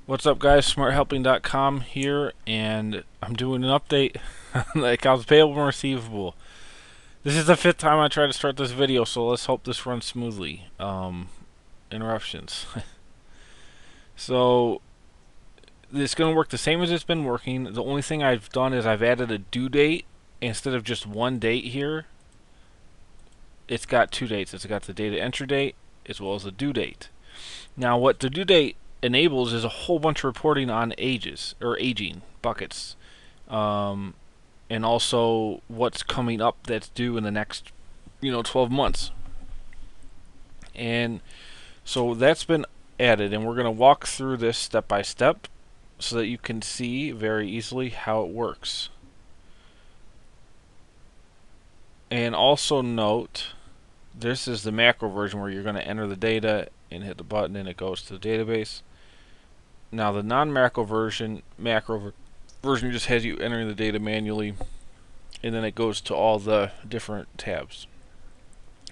What's up, guys? SmartHelping.com here, and I'm doing an update on the accounts payable and receivable. This is the fifth time I try to start this video, so let's hope this runs smoothly. Interruptions. So it's going to work the same as it's been working. The only thing I've done is I've added a due date instead of just one date here. It's got two dates. It's got the data entry date as well as the due date. Now, what the due date enables is a whole bunch of reporting on ages or aging buckets, um, and also what's coming up that's due in the next 12 months. And so that's been added, and we're going to walk through this step by step so that you can see very easily how it works. And also note, this is the macro version where you're going to enter the data and hit the button and it goes to the database. Now the non-macro version, version just has you entering the data manually, and then it goes to all the different tabs.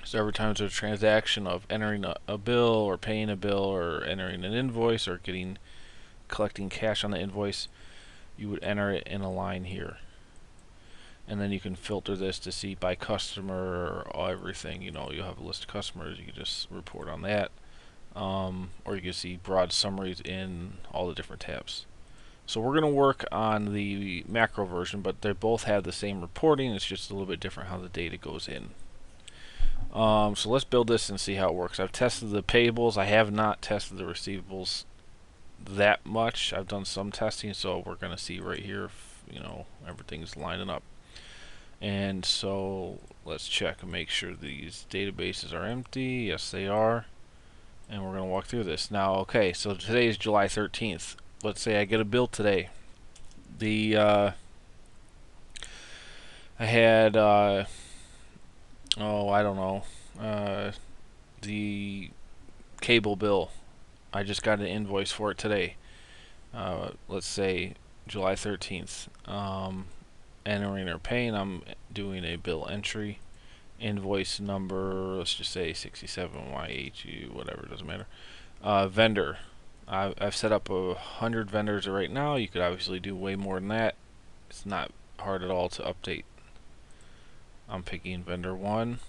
So every time there's a transaction of entering a bill or paying a bill or entering an invoice or collecting cash on the invoice, you would enter it in a line here. And then you can filter this to see by customer or everything. You'll have a list of customers. You can just report on that. Or you can see broad summaries in all the different tabs. So we're going to work on the macro version, but they both have the same reporting. It's just a little bit different how the data goes in. So let's build this and see how it works. I've tested the payables. I have not tested the receivables that much. I've done some testing, so we're going to see right here if everything's lining up. And so let's check and make sure these databases are empty. Yes, they are. And we're going to walk through this. Now, okay, so today is July 13th. Let's say I get a bill today. I had, I don't know, the cable bill. I just got an invoice for it today. Let's say July 13th. Entering or paying, I'm doing a bill entry. Invoice number, let's just say 67YHU, whatever, doesn't matter. Vendor. I've set up 100 vendors right now. You could obviously do way more than that. It's not hard at all to update. I'm picking vendor 1.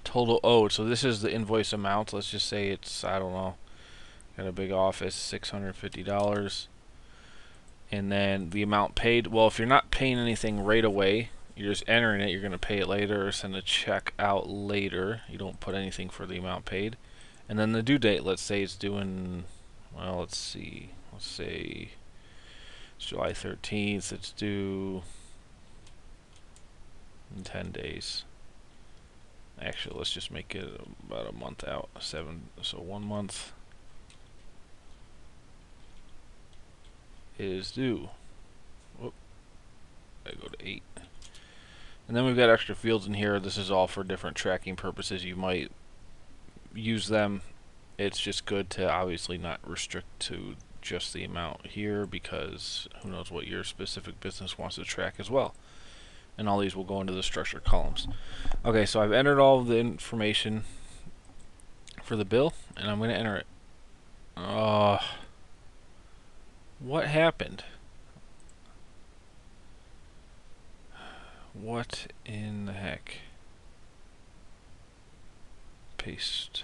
Total owed. So this is the invoice amount. Let's just say it's, I don't know, got a big office, $650. And then the amount paid. Well, if you're not paying anything right away, you're just entering it, you're going to pay it later or send a check out later. You don't put anything for the amount paid. And then the due date, let's say it's due in, well, let's see. Let's say it's July 13th. It's due in 10 days. Actually, let's just make it about a month out. So 1 month is due. Whoop. I go to 8. And then we've got extra fields in here. This is all for different tracking purposes. You might use them. It's just good to obviously not restrict to just the amount here, because who knows what your specific business wants to track as well. And all these will go into the structured columns. Okay, so I've entered all of the information for the bill, and I'm going to enter it. What happened? What in the heck? Paste.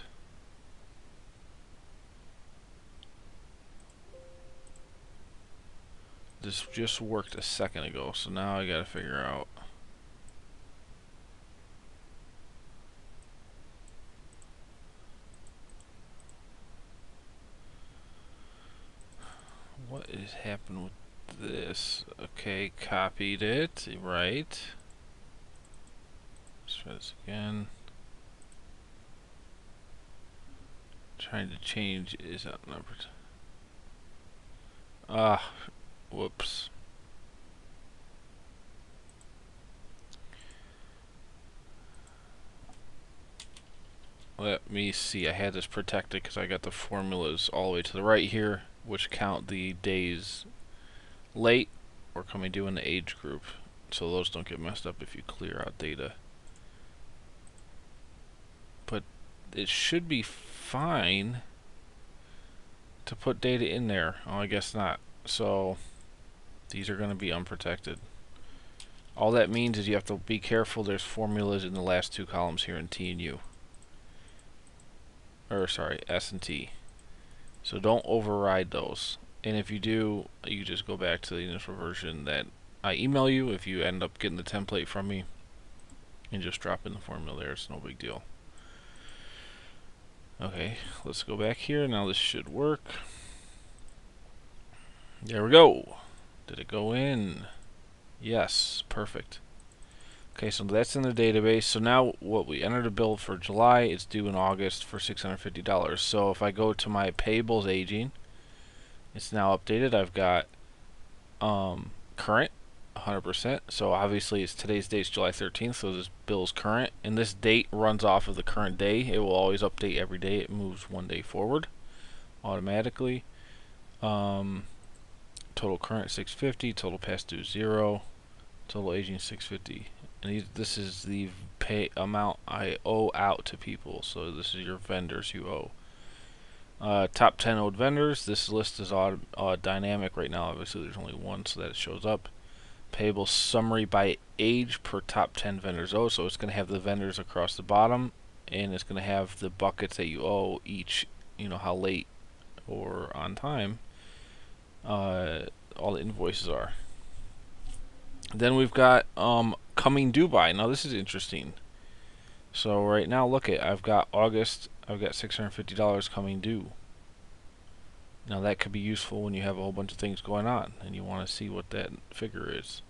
This just worked a second ago, so now I gotta figure out. What has happened with this? Okay, copied it, right. Let's try this again. Trying to change is outnumbered. Whoops. Let me see. I had this protected because I got the formulas all the way to the right here, which count the days late or coming due in the age group, so those don't get messed up if you clear out data. But it should be fine. to put data in there. Oh, I guess not. So these are going to be unprotected. All that means is you have to be careful. There's formulas in the last two columns here in T and U. Or sorry, S and T. So don't override those. And if you do, you just go back to the initial version that I email you if you end up getting the template from me, and just drop in the formula there. It's no big deal. Okay, let's go back here. Now this should work. There we go. Did it go in? Yes, perfect. Okay, so that's in the database. So now what we entered a bill for July, it's due in August for $650. So if I go to my payables aging, it's now updated. I've got current 100%. So obviously it's today's date is July 13th, so this bill is current. And this date runs off of the current day. It will always update every day. It moves one day forward automatically. Total current 650, total past due 0, total aging 650. And this is the pay amount I owe out to people. So this is your vendors you owe. Top 10 owed vendors. This list is dynamic right now. Obviously, there's only one, so that it shows up. Payable summary by age per top 10 vendors owed. So it's going to have the vendors across the bottom, and it's going to have the buckets that you owe each. You know how late or on time all the invoices are. Then we've got coming due by. Now this is interesting. So right now, look at, I've got August, I've got $650 coming due. Now that could be useful when you have a whole bunch of things going on and you want to see what that figure is.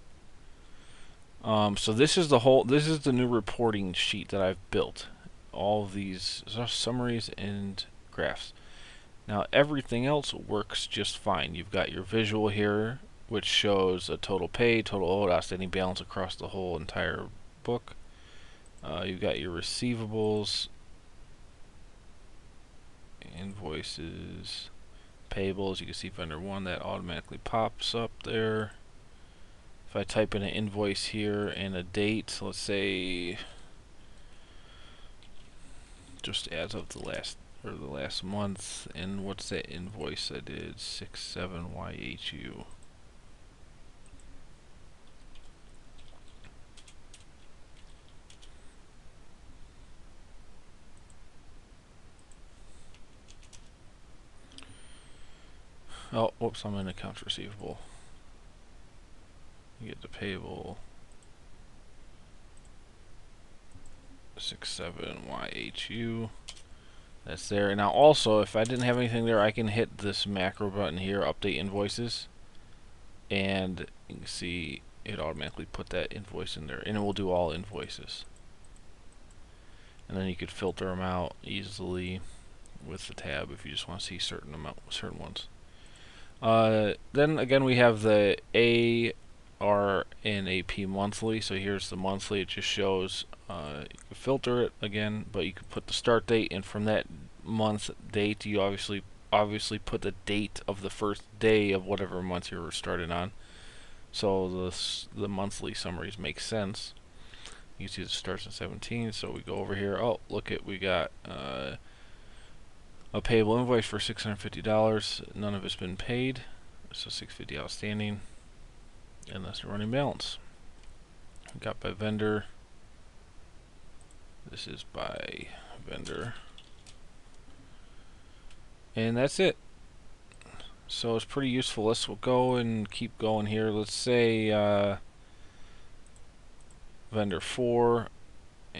So this is the new reporting sheet that I've built. All of these summaries and graphs. Now everything else works just fine. You've got your visual here, which shows a total pay, total owed, outstanding balance across the whole entire book. You've got your receivables, invoices, payables. You can see vendor 1, that automatically pops up there. If I type in an invoice here and a date, let's say just as of the last month, and what's that invoice I did? 67YHU. Oh, whoops, I'm in accounts receivable. You get the payable 67YHU. That's there. Now also, if I didn't have anything there, I can hit this macro button here, update invoices, and you can see it automatically put that invoice in there, and it will do all invoices. And then you could filter them out easily with the tab if you just want to see certain ones. Then again, we have the AR and AP monthly. So here's the monthly. It just shows. You can filter it again, but you can put the start date, and from that month date, you obviously put the date of the first day of whatever month you were started on. So the monthly summaries make sense. You can see it starts in 17. So we go over here. Oh, look at, we got a payable invoice for $650. None of it's been paid, so $650 outstanding, and that's the running balance. Got by vendor. This is by vendor, and that's it. So it's pretty useful. Let's go and keep going here. Let's say vendor 4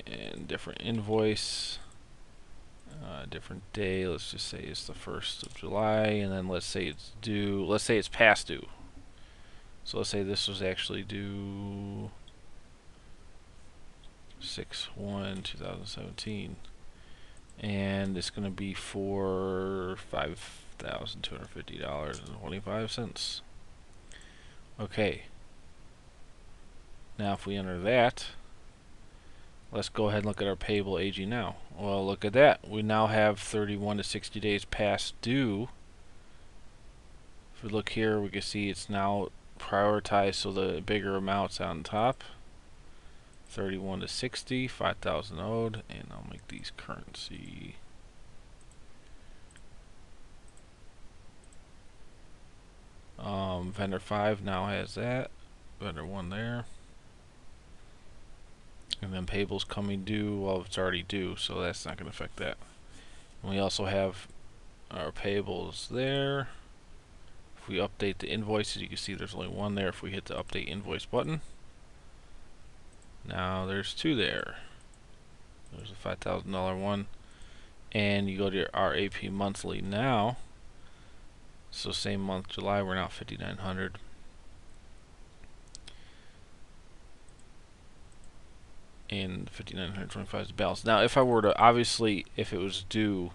and different invoice. Different day, let's just say it's the 1st of July, and then let's say it's due, let's say it's past due. So let's say this was actually due 6/1/2017, and it's going to be for $5,250.25. Okay, now if we enter that, let's go ahead and look at our payable aging now. Well, look at that. We now have 31 to 60 days past due. If we look here, we can see it's now prioritized, so the bigger amounts on top. 31 to 60, 5,000 owed, and I'll make these currency. Vendor 5 now has that. Vendor 1 there. And then Payable's coming due. Well, it's already due, so that's not going to affect that. And we also have our payables there. If we update the invoices, you can see there's only one there. If we hit the update invoice button, now there's two there. There's a $5,000 one. And you go to our AP monthly now. So same month, July, we're now 5,900. And 5,925 is the balance. Now, if I were to, obviously, if it was due,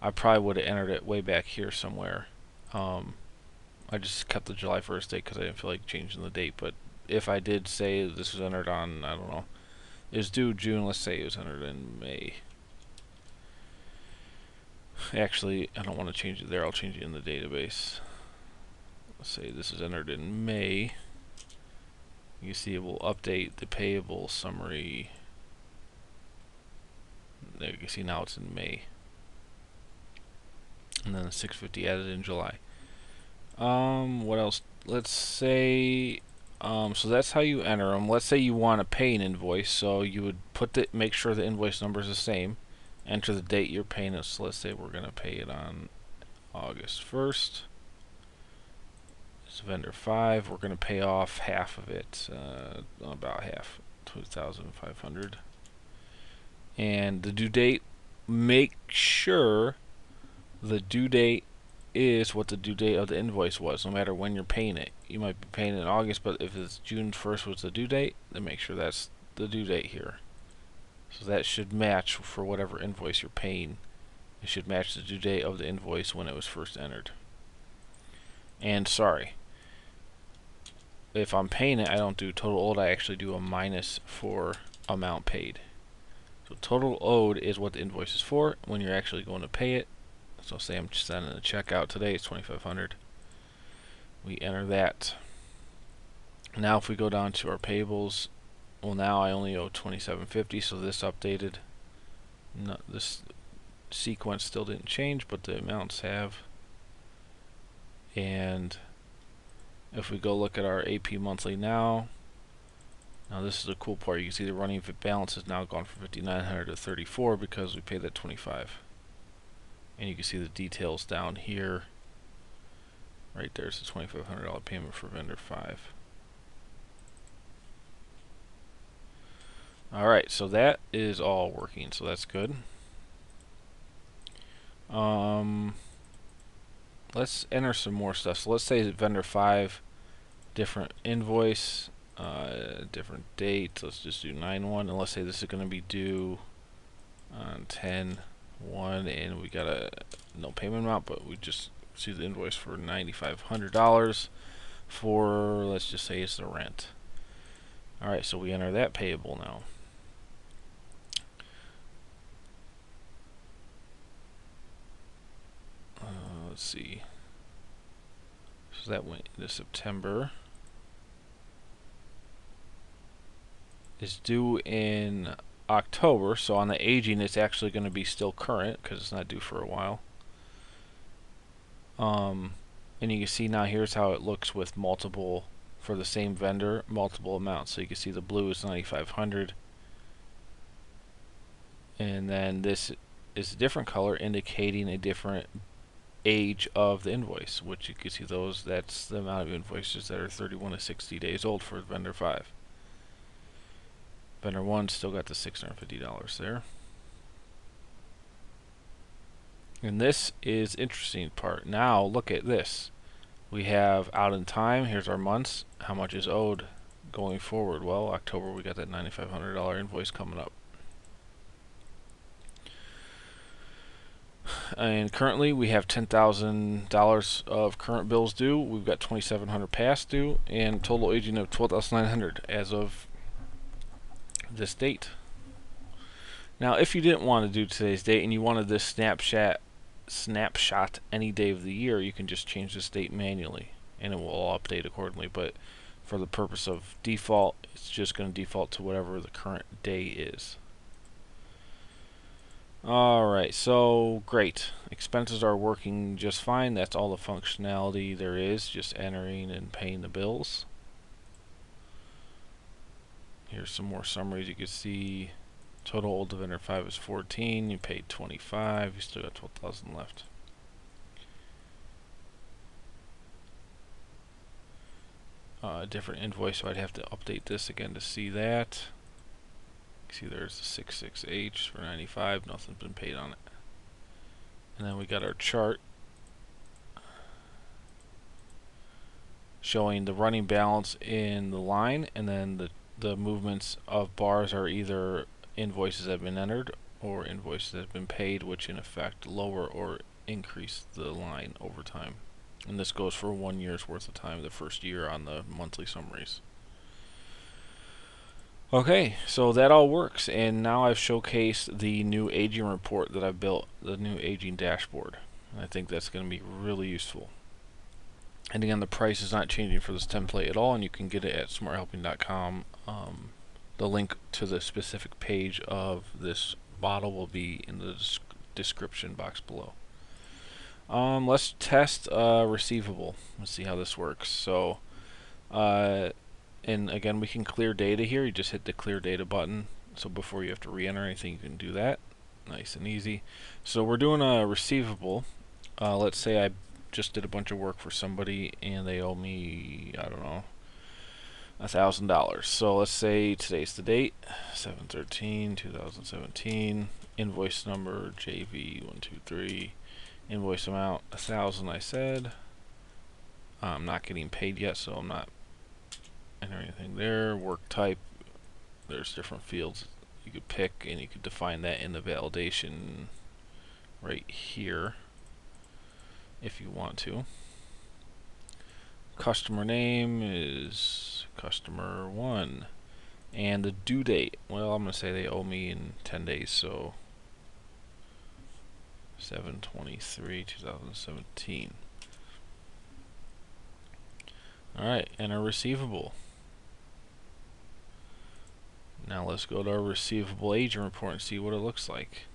I probably would have entered it way back here somewhere. I just kept the July 1st date because I didn't feel like changing the date. But if I did say this was entered on, I don't know, it was due June, let's say it was entered in May. Actually, I don't want to change it there. I'll change it in the database. Let's say this is entered in May. You see it will update the payable summary. There you can see now it's in May. And then the 650 added in July. What else? Let's say, so that's how you enter them. Let's say you want to pay an invoice, so you would make sure the invoice number is the same. Enter the date you're paying it. So let's say we're going to pay it on August 1st. It's vendor 5. We're going to pay off half of it, about half, 2,500. And the due date, make sure the due date is what the due date of the invoice was, no matter when you're paying it. You might be paying it in August, but if it's June 1st was the due date, then make sure that's the due date here. So that should match for whatever invoice you're paying. It should match the due date of the invoice when it was first entered. And sorry, if I'm paying it, I don't do total owed, I actually do a minus for amount paid. So total owed is what the invoice is for when you're actually going to pay it. So say I'm just sending a check out today, it's 2,500. We enter that. Now if we go down to our payables, well now I only owe 2,750, so this updated. No, this sequence still didn't change, but the amounts have. And if we go look at our AP monthly now this is the cool part. You can see the running balance has now gone from 5,900 to 34 because we paid that 25. And you can see the details down here. Right there's the $2,500 payment for vendor 5. Alright, so that is all working, so that's good. Let's enter some more stuff. So let's say vendor 5, different invoice, different date. Let's just do 9/1, and let's say this is going to be due on 10/1, and we got a no payment amount, but we just see the invoice for $9,500 for, let's just say it's the rent. Alright, so we enter that payable now. Let's see. So that went into September. Is due in October, so on the aging it's actually going to be still current because it's not due for a while. And you can see now here's how it looks with multiple, for the same vendor, multiple amounts. So you can see the blue is 9,500, and then this is a different color indicating a different age of the invoice, which you can see those, that's the amount of invoices that are 31 to 60 days old for vendor 5. Vendor 1 still got the $650 there. And this is interesting part. Now look at this. We have out in time, here's our months, how much is owed going forward. Well, October we got that $9,500 invoice coming up. And currently we have $10,000 of current bills due. We've got $2,700 past due, and total aging of $12,900 as of this date. Now, if you didn't want to do today's date and you wanted this snapshot any day of the year, you can just change this date manually, and it will update accordingly. But for the purpose of default, it's just going to default to whatever the current day is. Alright, so great. Expenses are working just fine. That's all the functionality there is, just entering and paying the bills. Here's some more summaries. You can see total old to vendor 5 is 14. You paid 25. You still got 12,000 left. Different invoice, so I'd have to update this again to see that. See, there's the 66H for 95. Nothing's been paid on it. And then we got our chart showing the running balance in the line, and then the movements of bars are either invoices that have been entered or invoices that have been paid, which in effect lower or increase the line over time. And this goes for 1 year's worth of time, the first year on the monthly summaries. Okay, so that all works, and now I've showcased the new aging report that I've built, the new aging dashboard. And I think that's going to be really useful. And again, the price is not changing for this template at all, and you can get it at smarthelping.com. The link to the specific page of this model will be in the description box below. Let's test Receivable. Let's see how this works. So, and again, we can clear data here. You just hit the clear data button. So before you have to re-enter anything, you can do that. Nice and easy. So we're doing a receivable. Let's say I just did a bunch of work for somebody and they owe me, I don't know, $1,000. So let's say today's the date, 7/13/2017. Invoice number JV123. Invoice amount 1,000. I said I'm not getting paid yet, so I'm not entering anything there. Work type. There's different fields you could pick, and you could define that in the validation right here if you want to. Customer name is customer 1, and the due date, well, I'm going to say they owe me in 10 days, so 7/23/2017. Alright, and a receivable. Now let's go to our receivable agent report and see what it looks like.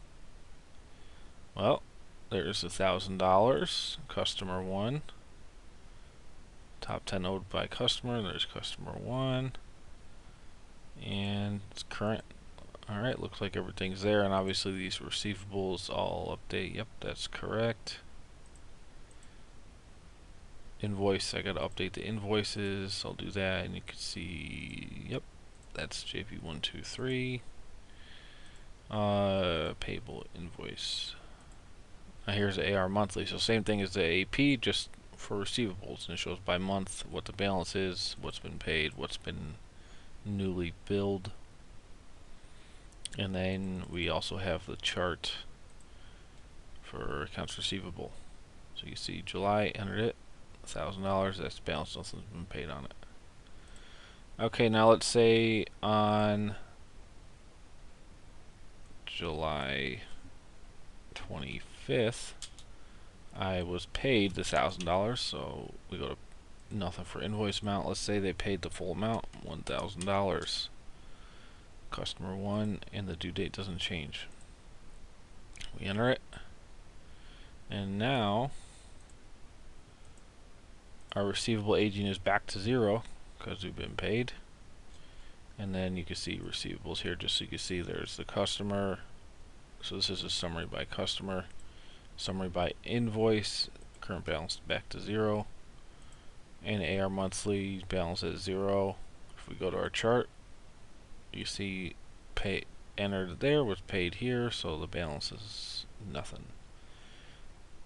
Well, there's $1,000, customer 1. Top 10 owed by customer, there's customer 1. And it's current. Alright, looks like everything's there, and obviously these receivables all update. Yep, that's correct. Invoice, I gotta update the invoices. I'll do that, and you can see, yep, that's JV123. Payable invoice. Now here's the AR monthly, so same thing as the AP, just for receivables, and it shows by month what the balance is, what's been paid, what's been newly billed. And then we also have the chart for accounts receivable. So you see July, entered it, $1,000, that's balance, nothing's been paid on it. Okay, now let's say on July 25th, I was paid the $1,000, so we go to nothing for invoice amount. Let's say they paid the full amount, $1,000. Customer 1, and the due date doesn't change. We enter it, and now our receivable aging is back to 0 because we've been paid. And then you can see receivables here, just so you can see there's the customer. So this is a summary by customer, summary by invoice, current balance back to 0, and AR monthly balance at 0. If we go to our chart, you see pay entered there was paid here, so the balance is nothing.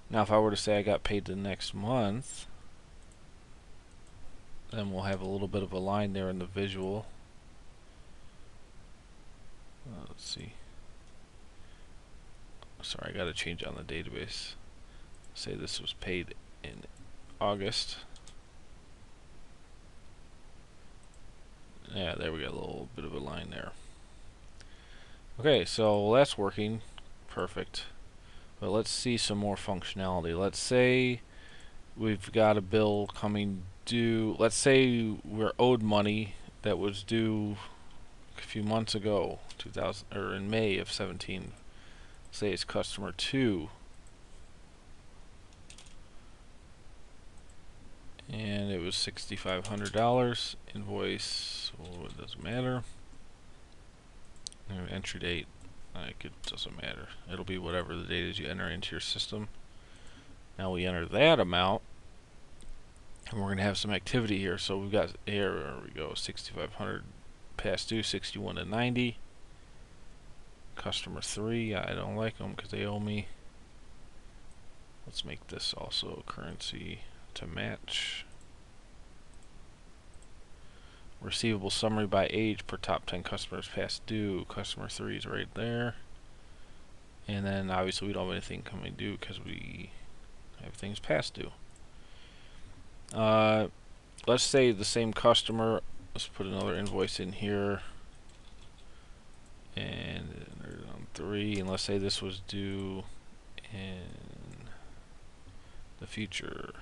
Now if I were to say I got paid the next month, then we'll have a little bit of a line there in the visual. Let's see. Sorry, I got to change on the database. Say this was paid in August. Yeah, there we got a little bit of a line there. Okay, so that's working perfect. But let's see some more functionality. Let's say we've got a bill coming due. Let's say we're owed money that was due a few months ago, 2000 or in May of 17. Say it's customer 2. And it was $6,500. Invoice, well, it doesn't matter. And entry date, like, it doesn't matter. It'll be whatever the date is you enter into your system. Now we enter that amount, and we're going to have some activity here. So we've got, here we go, 6,500 past due, 61 to 90. Customer 3, I don't like them because they owe me. Let's make this also currency to match. Receivable summary by age per top 10 customers past due. Customer 3 is right there. And then obviously we don't have anything coming due because everything's past due. Let's say the same customer. Let's put another invoice in here. And on 3. And let's say this was due in the future.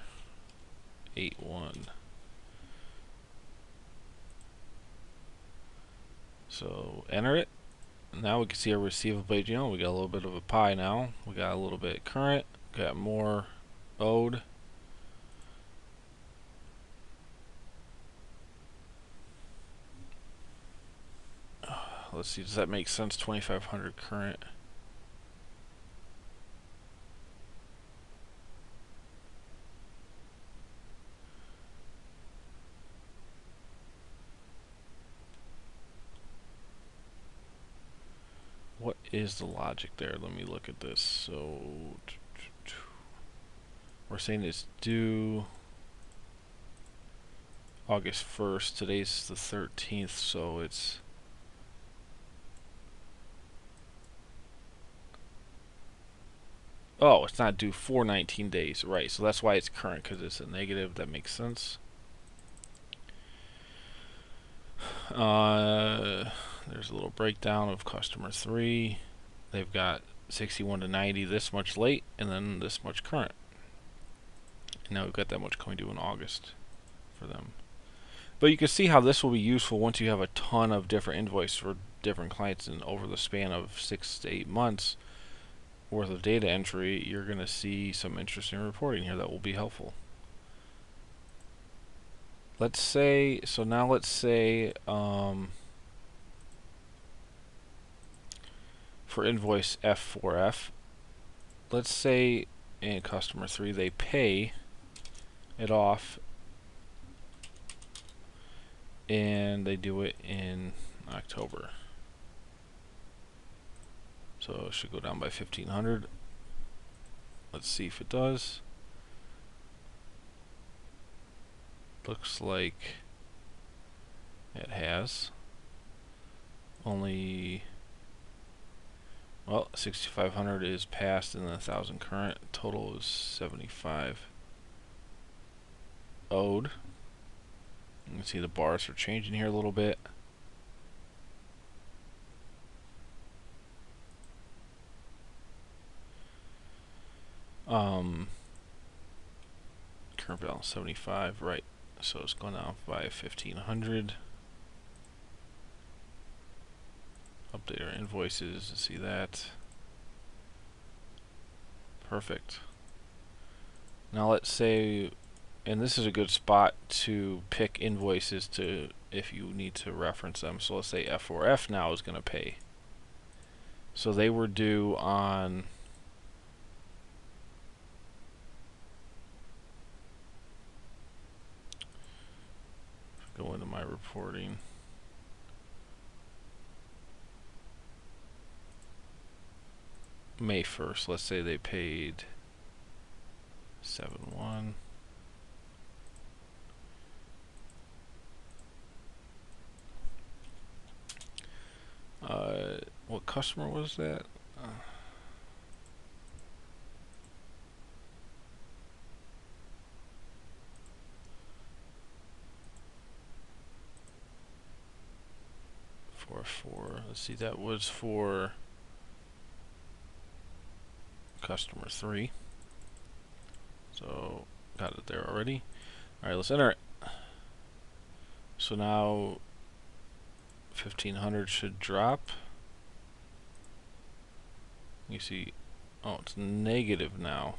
8/1. So enter it. Now we can see our receivable page. You know, we got a little bit of a pie now. We got a little bit current, got more owed. Let's see, does that make sense? 2,500 current. What is the logic there? Let me look at this. So we're saying it's due August 1st. Today's the 13th, so it's it's not due for 19 days, right? So that's why it's current, because it's a negative. That makes sense. There's a little breakdown of customer 3. They've got 61 to 90 this much late, and then this much current. And now we've got that much coming due in August for them. But you can see how this will be useful once you have a ton of different invoices for different clients, and over the span of 6 to 8 months worth of data entry, you're going to see some interesting reporting here that will be helpful. Let's say, so now let's say for invoice F4F, let's say in customer 3 they pay it off and they do it in October. So it should go down by 1,500. Let's see if it does. Looks like it has. Only, well, 6,500 is past and then 1,000 current. Total is 75 owed. You can see the bars are changing here a little bit. Current balance 75, right? So it's going down by 1,500. Update our invoices to see that. Perfect. Now let's say, and this is a good spot to pick invoices to if you need to reference them. So let's say F4F now is going to pay. So they were due on go into my reporting. May 1st, let's say they paid 7/1. What customer was that? Let's see, that was for customer 3. So got it there already. Alright, let's enter it. So now 1,500 should drop. You see, oh, it's negative now.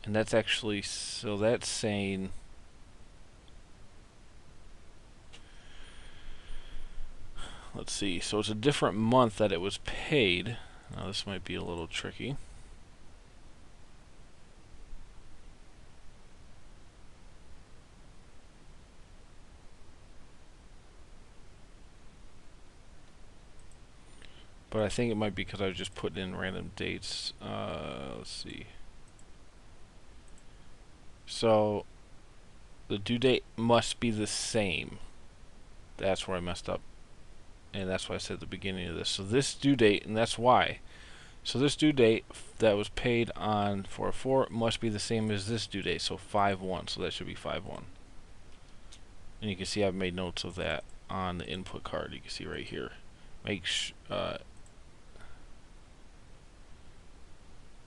And that's actually, so that's saying, let's see, so it's a different month that it was paid. Now this might be a little tricky. But I think it might be because I was just putting in random dates. Let's see. So the due date must be the same. That's where I messed up. And that's why I said at the beginning of this. So this due date, and that's why. So this due date that was paid on 4/4 must be the same as this due date. So 5/1. So that should be 5/1. And you can see I've made notes of that on the input card. You can see right here.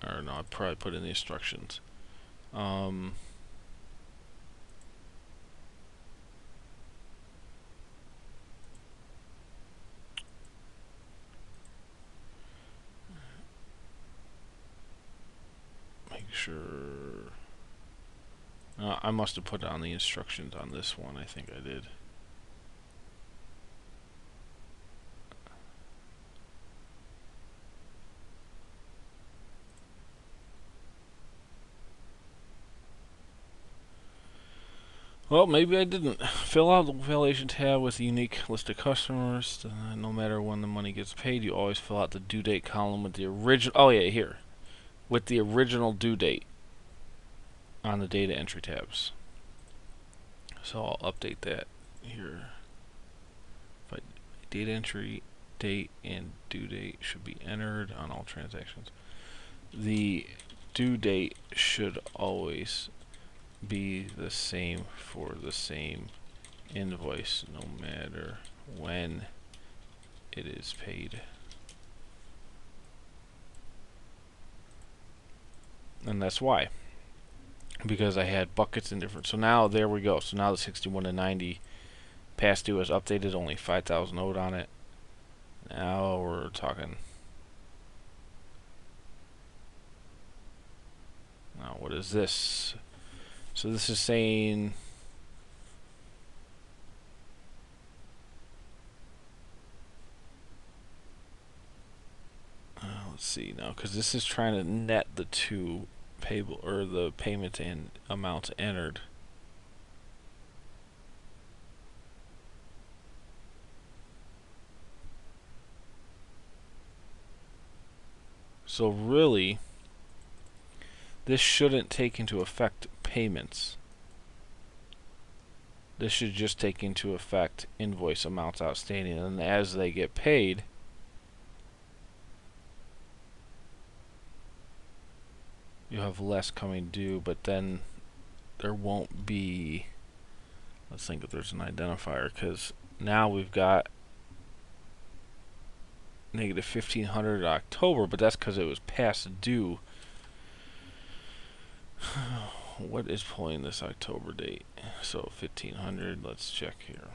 Or no, I probably put in the instructions. Make sure. I must have put on the instructions on this one. I think I did. Well, maybe I didn't. Fill out the valuation tab with a unique list of customers. No matter when the money gets paid, you always fill out the due date column with the original. Oh yeah, here, with the original due date on the data entry tabs. So I'll update that here. But data entry date and due date should be entered on all transactions. The due date should always be the same for the same invoice, no matter when it is paid. And that's why. Because I had buckets in different. So now there we go. So now the 61 to 90 past due is updated, only 5,000 owed on it. Now we're talking. Now what is this? So this is saying let's see now, because this is trying to net the two payable or the payments and amounts entered. So really, this shouldn't take into effect payments. This should just take into effect invoice amounts outstanding, and as they get paid, you have less coming due, but then there won't be, let's think if there's an identifier, because now we've got negative 1,500 October, but that's because it was past due. What is pulling this October date? So 1,500, let's check here.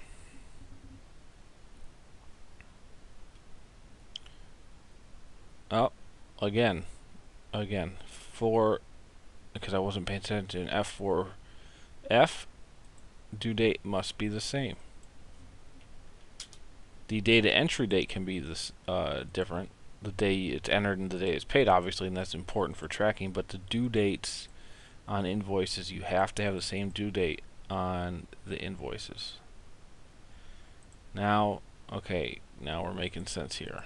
Oh, again, for, because I wasn't paying attention, F due date must be the same. The data entry date can be this different. The day it's entered and the day it's paid, obviously, and that's important for tracking, but the due dates on invoices, you have to have the same due date on the invoices. Now, okay, now we're making sense here.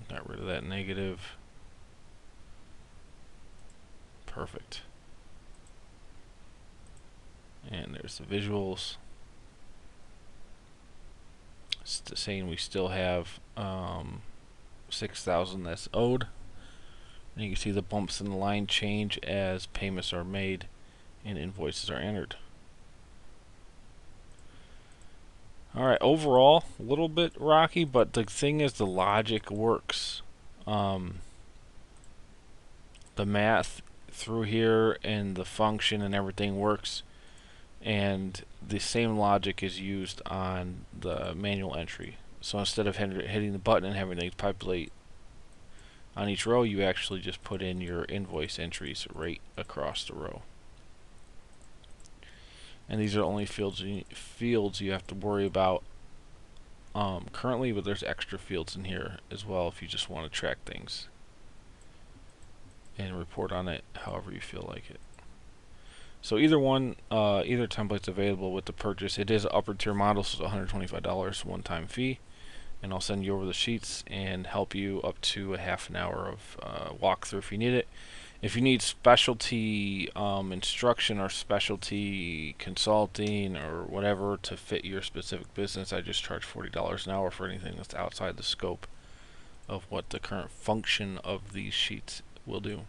Got rid of that negative. Perfect. And there's the visuals. It's saying we still have 6,000 that's owed. And you can see the bumps in the line change as payments are made and invoices are entered. Alright, overall, a little bit rocky, but the thing is the logic works. the math through here and the function and everything works, and the same logic is used on the manual entry. So instead of hitting the button and having to populate on each row, you actually just put in your invoice entries right across the row. And these are only fields you have to worry about currently, but there's extra fields in here as well if you just want to track things and report on it however you feel like it. So either template's available with the purchase. It is an upper tier model, so it's $125 one-time fee, and I'll send you over the sheets and help you up to a half an hour of walkthrough if you need it. If you need specialty instruction or specialty consulting or whatever to fit your specific business, I just charge $40 an hour for anything that's outside the scope of what the current function of these sheets will do.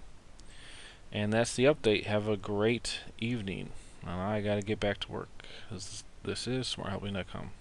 And that's the update. Have a great evening. I got to get back to work, 'cause this is smarthelping.com.